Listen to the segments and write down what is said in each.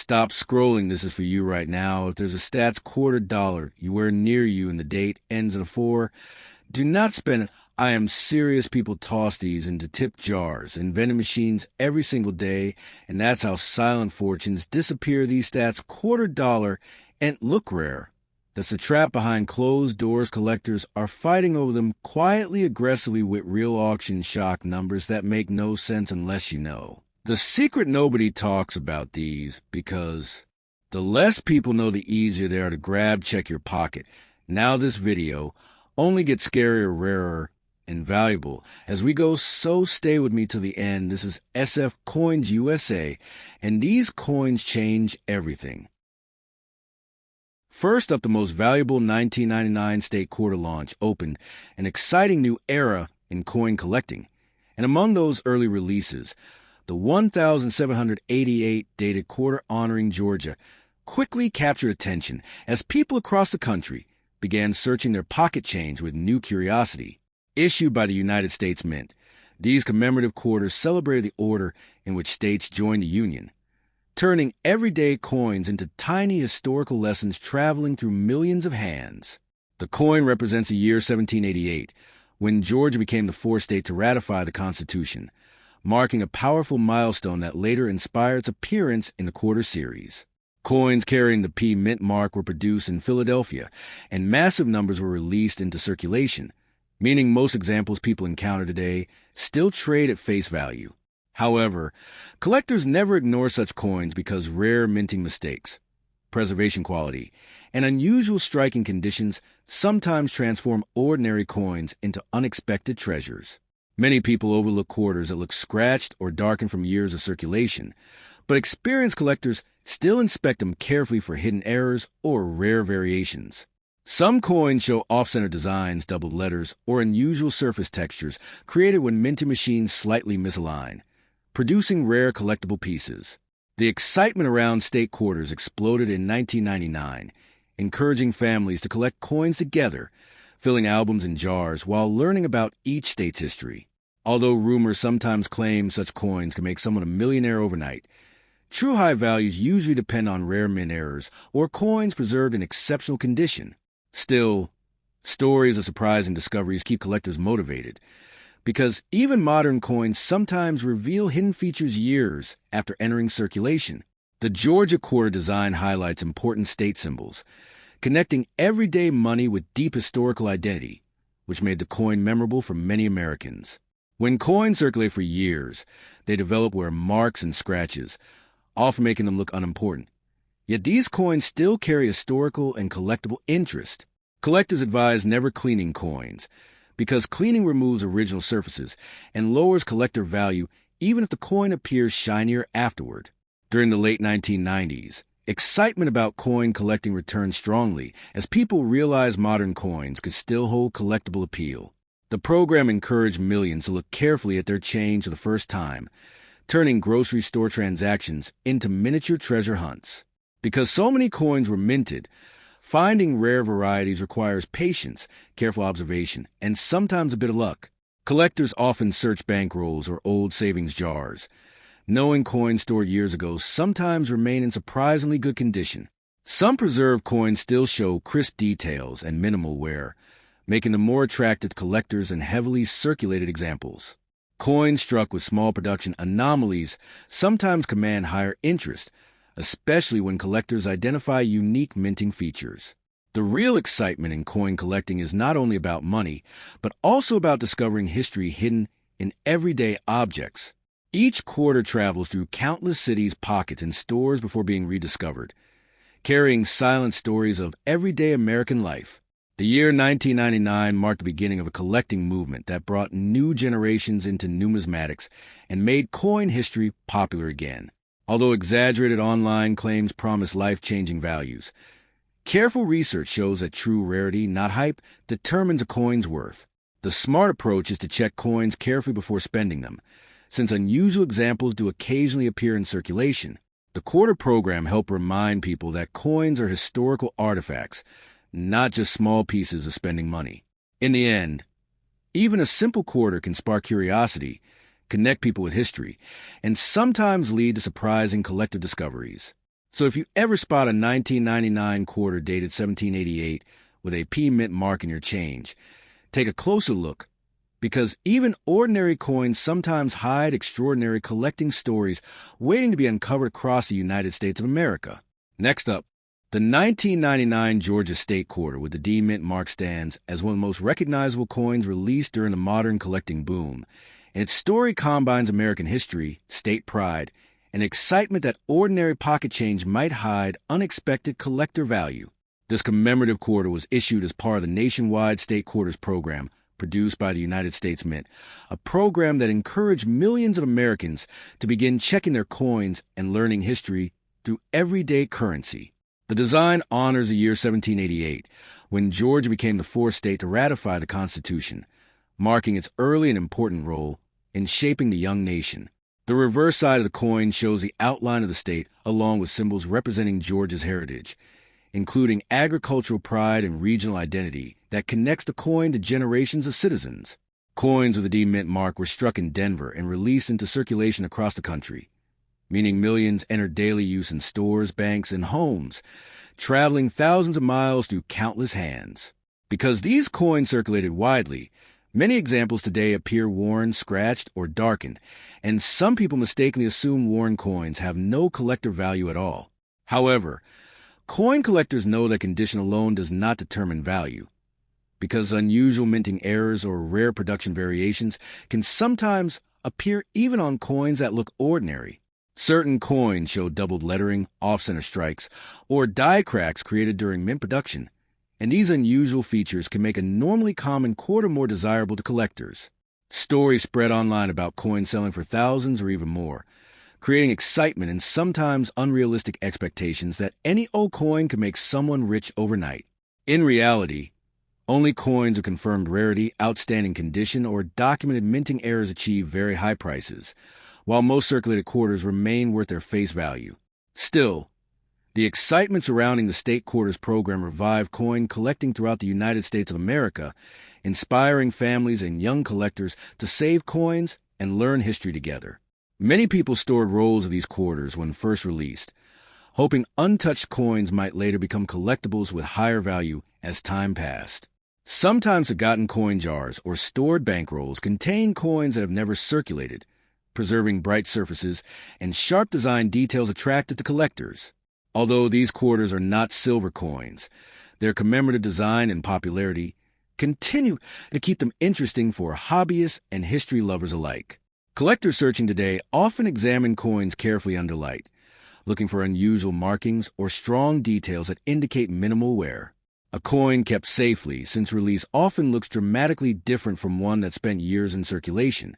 Stop scrolling. This is for you right now. If there's a stats $quarter you wear near you and the date ends in a 4, do not spend it. I am serious. People toss these into tip jars and vending machines every single day, and that's how silent fortunes disappear. These stats $quarter and look rare. That's the trap behind closed doors. Collectors are fighting over them quietly, aggressively with real auction shock numbers that make no sense unless you know. The secret: nobody talks about these because the less people know, the easier they are to grab. Check your pocket. Now this video only gets scarier, rarer, and valuable as we go, so stay with me till the end. This is SF Coins USA, and these coins change everything. First up, the most valuable 1999 state quarter launch opened an exciting new era in coin collecting. And among those early releases, the 1788 dated quarter honoring Georgia quickly captured attention as people across the country began searching their pocket change with new curiosity. Issued by the United States Mint, these commemorative quarters celebrated the order in which states joined the Union, turning everyday coins into tiny historical lessons traveling through millions of hands. The coin represents the year 1788, when Georgia became the fourth state to ratify the Constitution, marking a powerful milestone that later inspired its appearance in the quarter series. Coins carrying the P Mint mark were produced in Philadelphia, and massive numbers were released into circulation, meaning most examples people encounter today still trade at face value. However, collectors never ignore such coins because rare minting mistakes, preservation quality, and unusual striking conditions sometimes transform ordinary coins into unexpected treasures. Many people overlook quarters that look scratched or darkened from years of circulation, but experienced collectors still inspect them carefully for hidden errors or rare variations. Some coins show off-center designs, doubled letters, or unusual surface textures created when minting machines slightly misalign, producing rare collectible pieces. The excitement around state quarters exploded in 1999, encouraging families to collect coins together, filling albums and jars while learning about each state's history. Although rumors sometimes claim such coins can make someone a millionaire overnight, true high values usually depend on rare mint errors or coins preserved in exceptional condition. Still, stories of surprising discoveries keep collectors motivated, because even modern coins sometimes reveal hidden features years after entering circulation. The Georgia quarter design highlights important state symbols, connecting everyday money with deep historical identity, which made the coin memorable for many Americans. When coins circulate for years, they develop wear marks and scratches, often making them look unimportant. Yet these coins still carry historical and collectible interest. Collectors advise never cleaning coins, because cleaning removes original surfaces and lowers collector value even if the coin appears shinier afterward. During the late 1990s, excitement about coin collecting returned strongly as people realized modern coins could still hold collectible appeal. The program encouraged millions to look carefully at their change for the first time, turning grocery store transactions into miniature treasure hunts. Because so many coins were minted, finding rare varieties requires patience, careful observation, and sometimes a bit of luck. Collectors often search bankrolls or old savings jars, knowing coins stored years ago sometimes remain in surprisingly good condition. Some preserved coins still show crisp details and minimal wear, making them more attractive to collectors and heavily circulated examples. Coins struck with small production anomalies sometimes command higher interest, especially when collectors identify unique minting features. The real excitement in coin collecting is not only about money, but also about discovering history hidden in everyday objects. Each quarter travels through countless cities' pockets and stores before being rediscovered, carrying silent stories of everyday American life. The year 1999 marked the beginning of a collecting movement that brought new generations into numismatics and made coin history popular again. Although exaggerated online claims promise life-changing values, careful research shows that true rarity, not hype, determines a coin's worth. The smart approach is to check coins carefully before spending them, since unusual examples do occasionally appear in circulation. The quarter program helped remind people that coins are historical artifacts, not just small pieces of spending money. In the end, even a simple quarter can spark curiosity, connect people with history, and sometimes lead to surprising collective discoveries. So if you ever spot a 1999 quarter dated 1788 with a P mint mark in your change, take a closer look, because even ordinary coins sometimes hide extraordinary collecting stories waiting to be uncovered across the United States of America. Next up, the 1999 Georgia State Quarter with the D mint mark stands as one of the most recognizable coins released during the modern collecting boom, and its story combines American history, state pride, and excitement that ordinary pocket change might hide unexpected collector value. This commemorative quarter was issued as part of the nationwide State Quarters program produced by the United States Mint, a program that encouraged millions of Americans to begin checking their coins and learning history through everyday currency. The design honors the year 1788, when Georgia became the fourth state to ratify the Constitution, marking its early and important role in shaping the young nation. The reverse side of the coin shows the outline of the state along with symbols representing Georgia's heritage, including agricultural pride and regional identity that connects the coin to generations of citizens. Coins with the D mint mark were struck in Denver and released into circulation across the country, meaning millions entered daily use in stores, banks, and homes, traveling thousands of miles through countless hands. Because these coins circulated widely, many examples today appear worn, scratched, or darkened, and some people mistakenly assume worn coins have no collector value at all. However, coin collectors know that condition alone does not determine value, because unusual minting errors or rare production variations can sometimes appear even on coins that look ordinary. Certain coins show doubled lettering, off-center strikes, or die cracks created during mint production, and these unusual features can make a normally common quarter more desirable to collectors. Stories spread online about coins selling for thousands or even more, creating excitement and sometimes unrealistic expectations that any old coin can make someone rich overnight. In reality, only coins of confirmed rarity, outstanding condition, or documented minting errors achieve very high prices, while most circulated quarters remain worth their face value. Still, the excitement surrounding the State Quarters program revived coin collecting throughout the United States of America, inspiring families and young collectors to save coins and learn history together. Many people stored rolls of these quarters when first released, hoping untouched coins might later become collectibles with higher value as time passed. Sometimes forgotten coin jars or stored bankrolls contain coins that have never circulated, preserving bright surfaces and sharp design details attractive to collectors. Although these quarters are not silver coins, their commemorative design and popularity continue to keep them interesting for hobbyists and history lovers alike. Collectors searching today often examine coins carefully under light, looking for unusual markings or strong details that indicate minimal wear. A coin kept safely since release often looks dramatically different from one that spent years in circulation,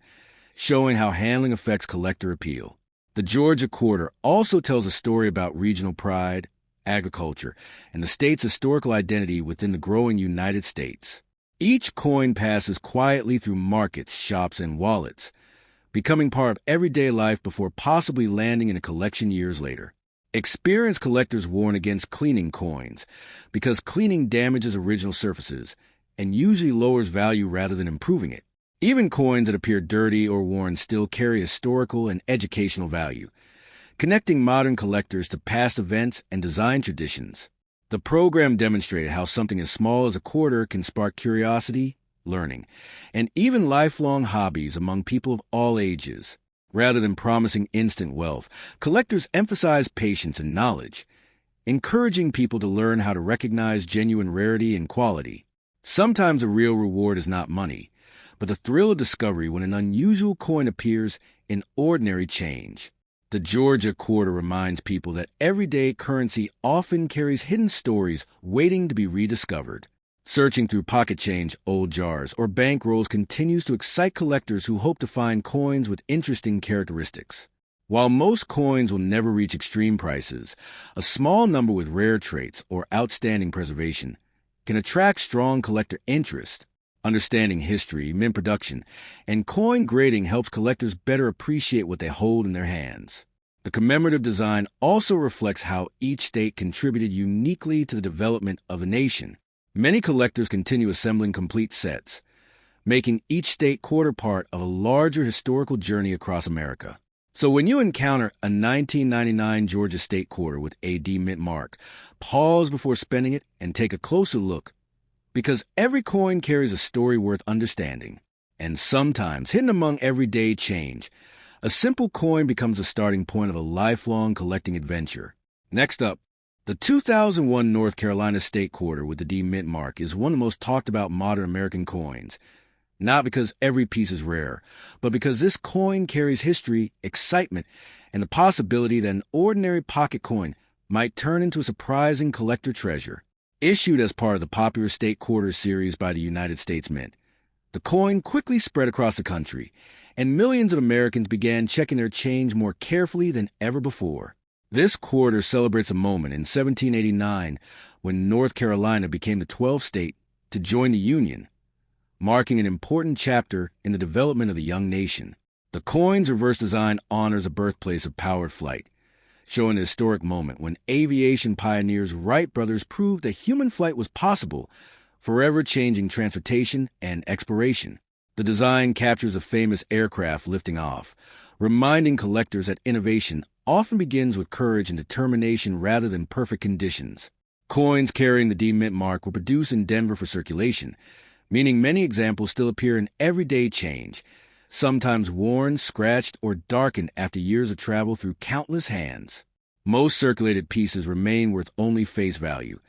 showing how handling affects collector appeal. The Georgia Quarter also tells a story about regional pride, agriculture, and the state's historical identity within the growing United States. Each coin passes quietly through markets, shops, and wallets, becoming part of everyday life before possibly landing in a collection years later. Experienced collectors warn against cleaning coins, because cleaning damages original surfaces and usually lowers value rather than improving it. Even coins that appear dirty or worn still carry historical and educational value, connecting modern collectors to past events and design traditions. The program demonstrated how something as small as a quarter can spark curiosity, learning, and even lifelong hobbies among people of all ages. Rather than promising instant wealth, collectors emphasize patience and knowledge, encouraging people to learn how to recognize genuine rarity and quality. Sometimes the real reward is not money, but the thrill of discovery when an unusual coin appears in ordinary change. The Georgia Quarter reminds people that everyday currency often carries hidden stories waiting to be rediscovered. Searching through pocket change, old jars, or bank rolls continues to excite collectors who hope to find coins with interesting characteristics. While most coins will never reach extreme prices, a small number with rare traits or outstanding preservation can attract strong collector interest. Understanding history, mint production, and coin grading helps collectors better appreciate what they hold in their hands. The commemorative design also reflects how each state contributed uniquely to the development of a nation. Many collectors continue assembling complete sets, making each state quarter part of a larger historical journey across America. So when you encounter a 1999 Georgia State quarter with a D mint mark, pause before spending it and take a closer look, because every coin carries a story worth understanding. And sometimes, hidden among everyday change, a simple coin becomes a starting point of a lifelong collecting adventure. Next up, the 2001 North Carolina State quarter with the D mint mark is one of the most talked about modern American coins. Not because every piece is rare, but because this coin carries history, excitement, and the possibility that an ordinary pocket coin might turn into a surprising collector treasure. Issued as part of the popular State Quarter series by the United States Mint, the coin quickly spread across the country, and millions of Americans began checking their change more carefully than ever before. This quarter celebrates a moment in 1789 when North Carolina became the 12th state to join the Union, marking an important chapter in the development of the young nation. The coin's reverse design honors a birthplace of powered flight, showing a historic moment when aviation pioneers Wright brothers proved that human flight was possible, forever changing transportation and exploration. The design captures a famous aircraft lifting off, reminding collectors that innovation often begins with courage and determination rather than perfect conditions. Coins carrying the D Mint mark were produced in Denver for circulation, meaning many examples still appear in everyday change, sometimes worn, scratched, or darkened after years of travel through countless hands. Most circulated pieces remain worth only face value,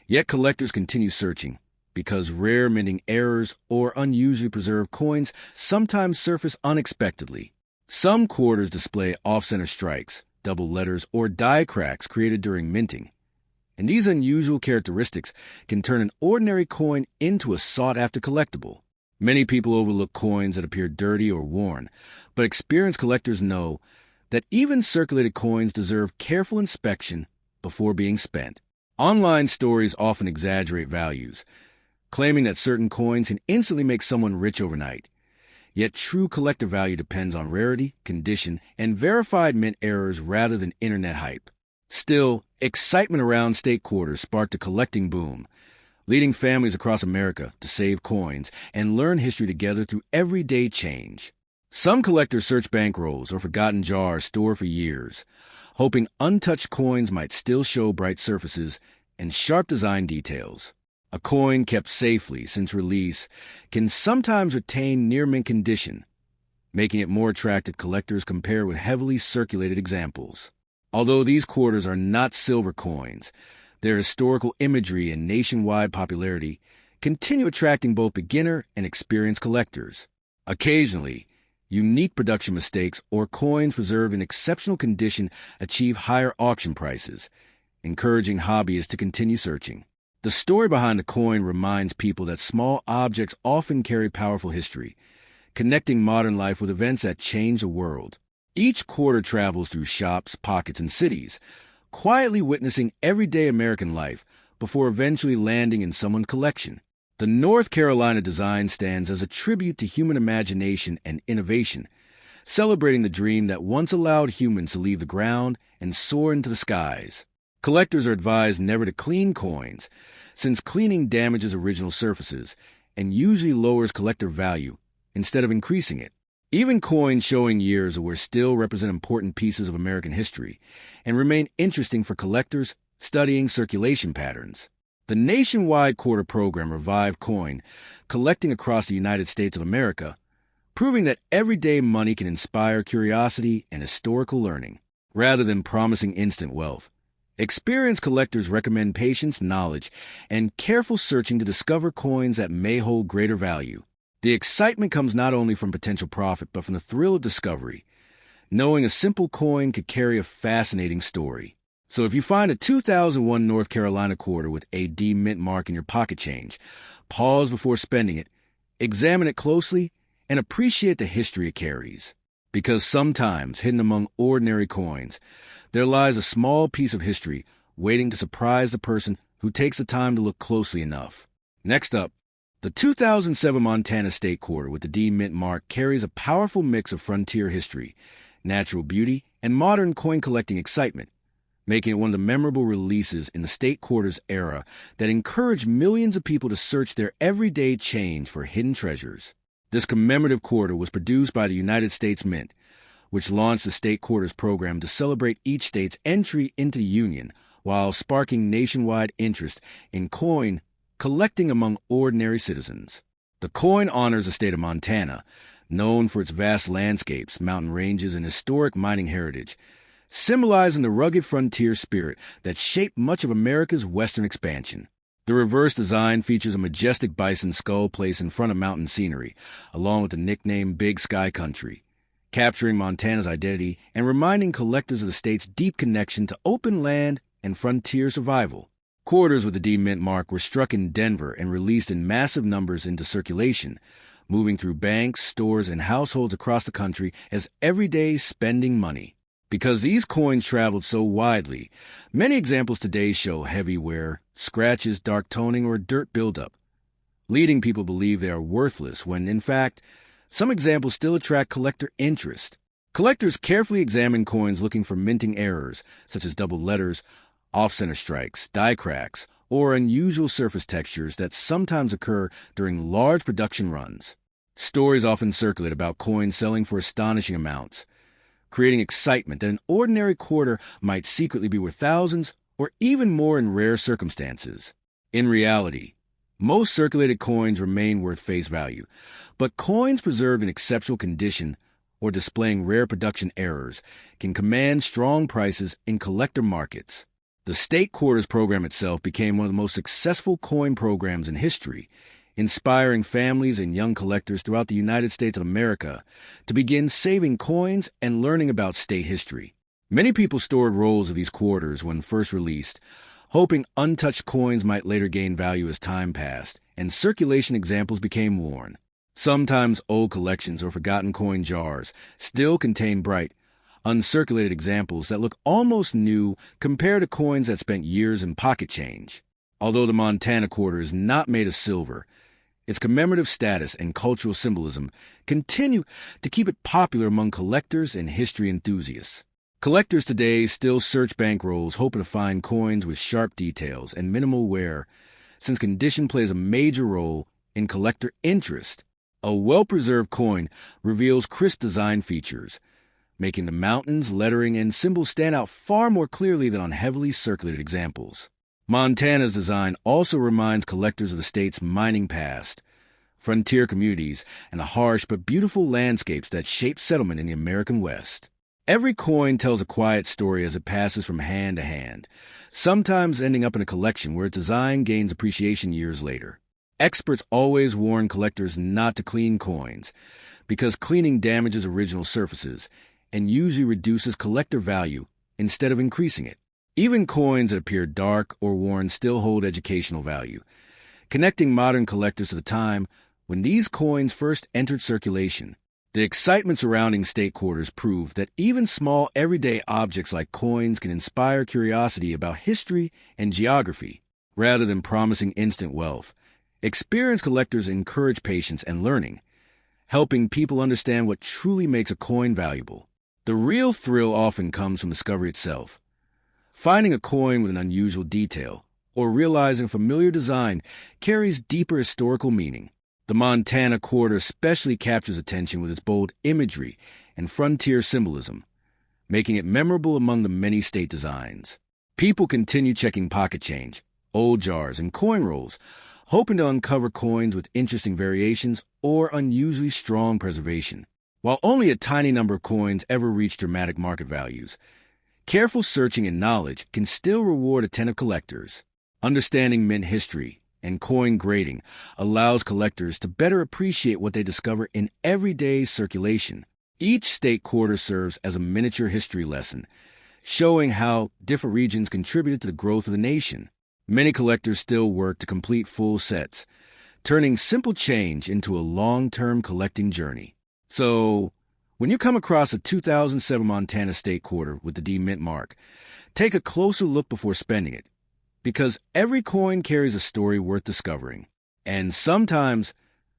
yet collectors continue searching, because rare minting errors or unusually preserved coins sometimes surface unexpectedly. Some quarters display off-center strikes, double letters, or die cracks created during minting, and these unusual characteristics can turn an ordinary coin into a sought-after collectible. Many people overlook coins that appear dirty or worn, but experienced collectors know that even circulated coins deserve careful inspection before being spent. Online stories often exaggerate values, claiming that certain coins can instantly make someone rich overnight. Yet true collector value depends on rarity, condition, and verified mint errors rather than internet hype. Still, excitement around state quarters sparked a collecting boom, leading families across America to save coins and learn history together through everyday change. Some collectors search bankrolls or forgotten jars stored for years, hoping untouched coins might still show bright surfaces and sharp design details. A coin kept safely since release can sometimes retain near-mint condition, making it more attractive to collectors compared with heavily circulated examples. Although these quarters are not silver coins, their historical imagery and nationwide popularity continue attracting both beginner and experienced collectors. Occasionally, unique production mistakes or coins preserved in exceptional condition achieve higher auction prices, encouraging hobbyists to continue searching. The story behind the coin reminds people that small objects often carry powerful history, connecting modern life with events that change the world. Each quarter travels through shops, pockets, and cities, quietly witnessing everyday American life before eventually landing in someone's collection. The North Carolina design stands as a tribute to human imagination and innovation, celebrating the dream that once allowed humans to leave the ground and soar into the skies. Collectors are advised never to clean coins, since cleaning damages original surfaces and usually lowers collector value instead of increasing it. Even coins showing years away still represent important pieces of American history and remain interesting for collectors studying circulation patterns. The nationwide quarter program revived coin collecting across the United States of America, proving that everyday money can inspire curiosity and historical learning, rather than promising instant wealth. Experienced collectors recommend patience, knowledge, and careful searching to discover coins that may hold greater value. The excitement comes not only from potential profit, but from the thrill of discovery, knowing a simple coin could carry a fascinating story. So if you find a 2001 North Carolina quarter with a D mint mark in your pocket change, pause before spending it, examine it closely, and appreciate the history it carries. Because sometimes, hidden among ordinary coins, there lies a small piece of history waiting to surprise the person who takes the time to look closely enough. Next up, the 2007 Montana State quarter with the D mint mark carries a powerful mix of frontier history, natural beauty, and modern coin collecting excitement, making it one of the memorable releases in the state quarters era that encouraged millions of people to search their everyday change for hidden treasures. This commemorative quarter was produced by the United States Mint, which launched the state quarters program to celebrate each state's entry into the Union while sparking nationwide interest in coin collecting among ordinary citizens. The coin honors the state of Montana, known for its vast landscapes, mountain ranges, and historic mining heritage, symbolizing the rugged frontier spirit that shaped much of America's western expansion. The reverse design features a majestic bison skull placed in front of mountain scenery, along with the nickname Big Sky Country, capturing Montana's identity and reminding collectors of the state's deep connection to open land and frontier survival. Quarters with the D Mint mark were struck in Denver and released in massive numbers into circulation, moving through banks, stores, and households across the country as everyday spending money. Because these coins traveled so widely, many examples today show heavy wear, scratches, dark toning, or dirt buildup, leading people to believe they are worthless when, in fact, some examples still attract collector interest. Collectors carefully examine coins looking for minting errors, such as double letters, off-center strikes, die cracks, or unusual surface textures that sometimes occur during large production runs. Stories often circulate about coins selling for astonishing amounts, creating excitement that an ordinary quarter might secretly be worth thousands or even more in rare circumstances. In reality, most circulated coins remain worth face value, but coins preserved in exceptional condition or displaying rare production errors can command strong prices in collector markets. The state quarters program itself became one of the most successful coin programs in history, inspiring families and young collectors throughout the United States of America to begin saving coins and learning about state history. Many people stored rolls of these quarters when first released, hoping untouched coins might later gain value as time passed and circulation examples became worn. Sometimes old collections or forgotten coin jars still contain bright, uncirculated examples that look almost new compared to coins that spent years in pocket change. Although the Montana quarter is not made of silver, its commemorative status and cultural symbolism continue to keep it popular among collectors and history enthusiasts. Collectors today still search bankrolls hoping to find coins with sharp details and minimal wear, since condition plays a major role in collector interest. A well-preserved coin reveals crisp design features, making the mountains, lettering, and symbols stand out far more clearly than on heavily circulated examples. Montana's design also reminds collectors of the state's mining past, frontier communities, and the harsh but beautiful landscapes that shaped settlement in the American West. Every coin tells a quiet story as it passes from hand to hand, sometimes ending up in a collection where its design gains appreciation years later. Experts always warn collectors not to clean coins, because cleaning damages original surfaces and usually reduces collector value instead of increasing it. Even coins that appear dark or worn still hold educational value, connecting modern collectors to the time when these coins first entered circulation. The excitement surrounding state quarters proved that even small everyday objects like coins can inspire curiosity about history and geography, rather than promising instant wealth. Experienced collectors encourage patience and learning, helping people understand what truly makes a coin valuable. The real thrill often comes from discovery itself. Finding a coin with an unusual detail, or realizing a familiar design, carries deeper historical meaning. The Montana quarter especially captures attention with its bold imagery and frontier symbolism, making it memorable among the many state designs. People continue checking pocket change, old jars, and coin rolls, hoping to uncover coins with interesting variations or unusually strong preservation. While only a tiny number of coins ever reach dramatic market values, careful searching and knowledge can still reward attentive collectors. Understanding mint history and coin grading allows collectors to better appreciate what they discover in everyday circulation. Each state quarter serves as a miniature history lesson, showing how different regions contributed to the growth of the nation. Many collectors still work to complete full sets, turning simple change into a long-term collecting journey. So, when you come across a 2007 Montana state quarter with the D Mint mark, take a closer look before spending it, because every coin carries a story worth discovering. And sometimes,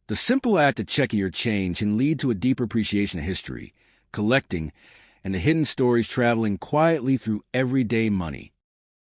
the simple act of checking your change can lead to a deeper appreciation of history, collecting, and the hidden stories traveling quietly through everyday money.